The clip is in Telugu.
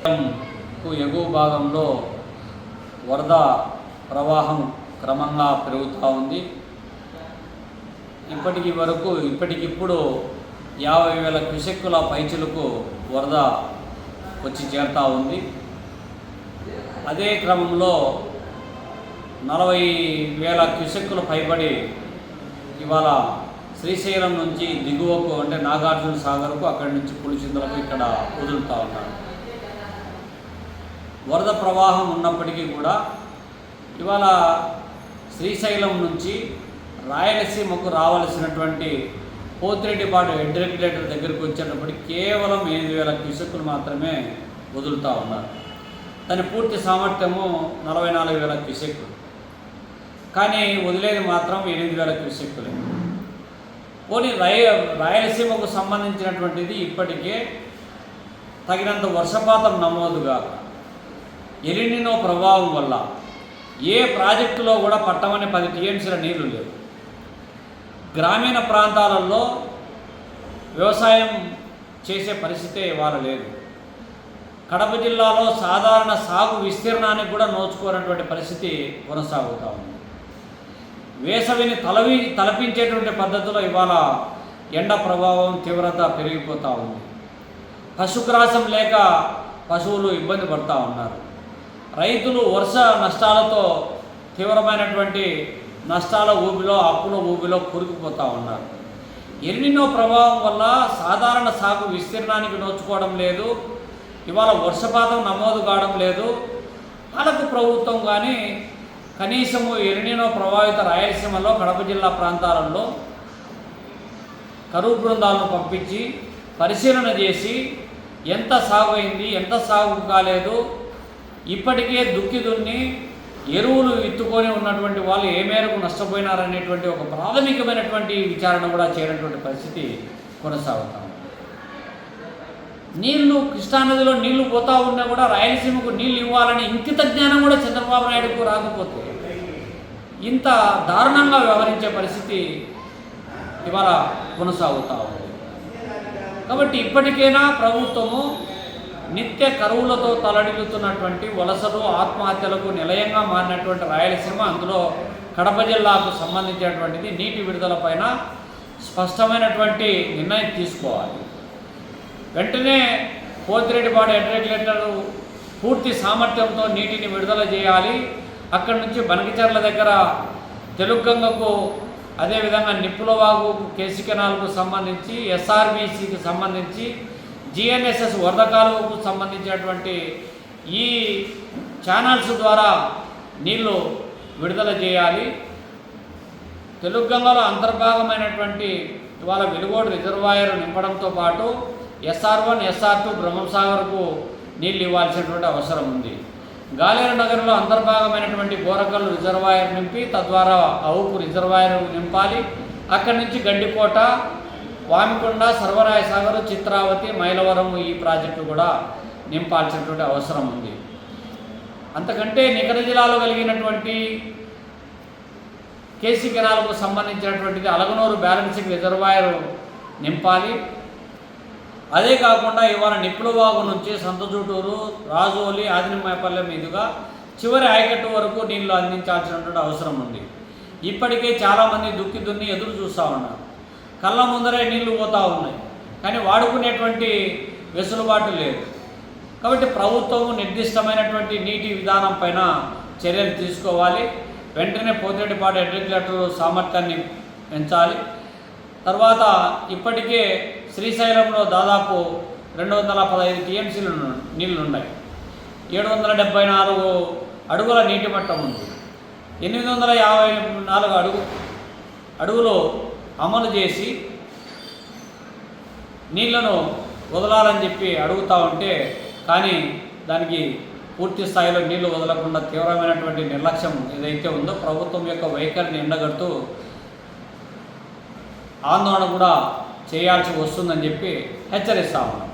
ఎగువ భాగంలో వరద ప్రవాహం క్రమంగా పెరుగుతూ ఉంది. ఇప్పటికిప్పుడు 50,000 క్యూసెక్కుల పైచులకు వరద వచ్చి చేరుతూ ఉంది. అదే క్రమంలో 40,000 క్యూసెక్కుల పైబడి ఇవాళ శ్రీశైలం నుంచి దిగువకు అంటే నాగార్జున సాగర్కు, అక్కడి నుంచి పులిచింతలకు ఇక్కడ వదులుతూ ఉన్నారు. వరద ప్రవాహం ఉన్నప్పటికీ కూడా ఇవాళ శ్రీశైలం నుంచి రాయలసీమకు రావాల్సినటువంటి పోతిరెడ్డిపాడు హెడ్ రెగ్యులేటర్ దగ్గరికి వచ్చేటప్పటికి కేవలం 8,000 క్యూసెక్కులు మాత్రమే వదులుతూ ఉన్నారు. దాని పూర్తి సామర్థ్యము 44,000 క్యూసెక్కులు, కానీ వదిలేది మాత్రం 8,000 క్యూసెక్కులే. పోనీ రాయలసీమకు సంబంధించినటువంటిది ఇప్పటికే తగినంత వర్షపాతం నమోదుగా ఎలినినో ప్రభావం వల్ల ఏ ప్రాజెక్టులో కూడా పట్టమని 10 టీఎంసీల నీళ్లు లేవు. గ్రామీణ ప్రాంతాలలో వ్యవసాయం చేసే పరిస్థితే ఇవాళ లేదు. కడప జిల్లాలో సాధారణ సాగు విస్తీర్ణానికి కూడా నోచుకోనటువంటి పరిస్థితి కొనసాగుతూ ఉంది. వేసవిని తలపించేటువంటి పద్ధతిలో ఇవాళ ఎండ ప్రభావం తీవ్రత పెరిగిపోతూ ఉంది. పశుగ్రాసం లేక పశువులు ఇబ్బంది పడుతూ ఉన్నారు. రైతులు వర్ష నష్టాలతో తీవ్రమైనటువంటి నష్టాల ఊబిలో, అప్పుల ఊబిలో కూరుకుపోతూ ఉన్నారు. ఎల్నినో ప్రభావం వల్ల సాధారణ సాగు విస్తీర్ణానికి నోచుకోవడం లేదు. ఇవాళ వర్షపాతం నమోదు కావడం లేదు. పాలక ప్రభుత్వం కానీ కనీసము ఎల్నినో ప్రభావిత రాయలసీమలో కడప జిల్లా ప్రాంతాలలో కరువు బృందాలను పంపించి పరిశీలన చేసి ఎంత సాగు అయింది, ఎంత సాగు కాలేదు, ఇప్పటికే దుక్కి దున్ని ఎరువులు విత్తుకొని ఉన్నటువంటి వాళ్ళు ఏ మేరకు నష్టపోయినారనేటువంటి ఒక ప్రాథమికమైనటువంటి విచారణ కూడా చేయనటువంటి పరిస్థితి కొనసాగుతాం. నీళ్లు కృష్ణానదిలో నీళ్లు పోతూ ఉన్నా కూడా రాయలసీమకు నీళ్ళు ఇవ్వాలని ఇంకిత జ్ఞానం కూడా చంద్రబాబు నాయుడుకు రాకపోతే ఇంత దారుణంగా వ్యవహరించే పరిస్థితి ఇవాళ కొనసాగుతూ ఉంది. కాబట్టి ఇప్పటికైనా ప్రభుత్వము నిత్య కరువులతో తలడిల్లుతున్నటువంటి వలసలు, ఆత్మహత్యలకు నిలయంగా మారినటువంటి రాయలసీమ, అందులో కడప జిల్లాకు సంబంధించినటువంటిది నీటి విడుదల పైన స్పష్టమైనటువంటి నిర్ణయం తీసుకోవాలి. వెంటనే పోతిరెడ్డిపాడు హెడ్ రెగ్యులేటర్ పూర్తి సామర్థ్యంతో నీటిని విడుదల చేయాలి. అక్కడి నుంచి బనకిచెర్ల దగ్గర తెలుగంగకు, అదేవిధంగా నిప్పులవాగు, కేసీ కెనాల్కు సంబంధించి, ఎస్ఆర్బీసీకి సంబంధించి, జిఎన్ఎస్ఎస్ వరద కాలువకు సంబంధించినటువంటి ఈ ఛానల్స్ ద్వారా నీళ్లు విడుదల చేయాలి. తెలుగంగలో అంతర్భాగమైనటువంటి ఇవాళ వెలుగోడు రిజర్వాయర్ నింపడంతో పాటు SR1, SR2 బ్రహ్మసాగర్కు నీళ్ళు ఇవ్వాల్సినటువంటి అవసరం ఉంది. గాలేరు నగరంలో అంతర్భాగమైనటువంటి బోరకల్లు రిజర్వాయర్ నింపి తద్వారా అవుకు రిజర్వాయర్ నింపాలి. అక్కడి నుంచి గండికోట, వామికొండ, సర్వరాయ సాగర్, చిత్రావతి, మైలవరం ఈ ప్రాజెక్టు కూడా నింపాల్సినటువంటి అవసరం ఉంది. అంతకంటే నికర జిల్లాలో కలిగినటువంటి కేసీ కెనాల్కు సంబంధించినటువంటిది అలగనూరు బ్యాలెన్సింగ్ రిజర్వాయర్ నింపాలి. అదే కాకుండా ఇవాళ నిప్పులవాగు నుంచి సంతజూటూరు, రాజోలి, ఆదినిమాయపల్లె మీదుగా చివరి ఆయకట్టు వరకు నీళ్లు అందించాల్సినటువంటి అవసరం ఉంది. ఇప్పటికే చాలామంది దుక్కి దున్ని ఎదురు చూస్తూ ఉన్నారు. కళ్ళ ముందరే నీళ్లు పోతూ ఉన్నాయి, కానీ వాడుకునేటువంటి వెసులుబాటు లేదు. కాబట్టి ప్రభుత్వము నిర్దిష్టమైనటువంటి నీటి విధానం పైన చర్యలు తీసుకోవాలి. వెంటనే పోతిరెడ్డిపాడు హెడ్ రెగ్యులేటర్ సామర్థ్యాన్ని పెంచాలి. తర్వాత ఇప్పటికే శ్రీశైలంలో దాదాపు 215 టీఎంసీలు నీళ్లు ఉన్నాయి. 774 అడుగుల నీటి మట్టం ఉంది. 854 అడుగులు అమలు చేసి నీళ్లను వదలాలని చెప్పి అడుగుతూ ఉంటే, కానీ దానికి పూర్తి స్థాయిలో నీళ్లు వదలకుండా తీవ్రమైనటువంటి నిర్లక్ష్యం ఏదైతే ఉందో ప్రభుత్వం యొక్క వైఖరిని ఎండగడుతూ ఆందోళన కూడా చేయాల్సి వస్తుందని చెప్పి హెచ్చరిస్తా ఉన్నాం.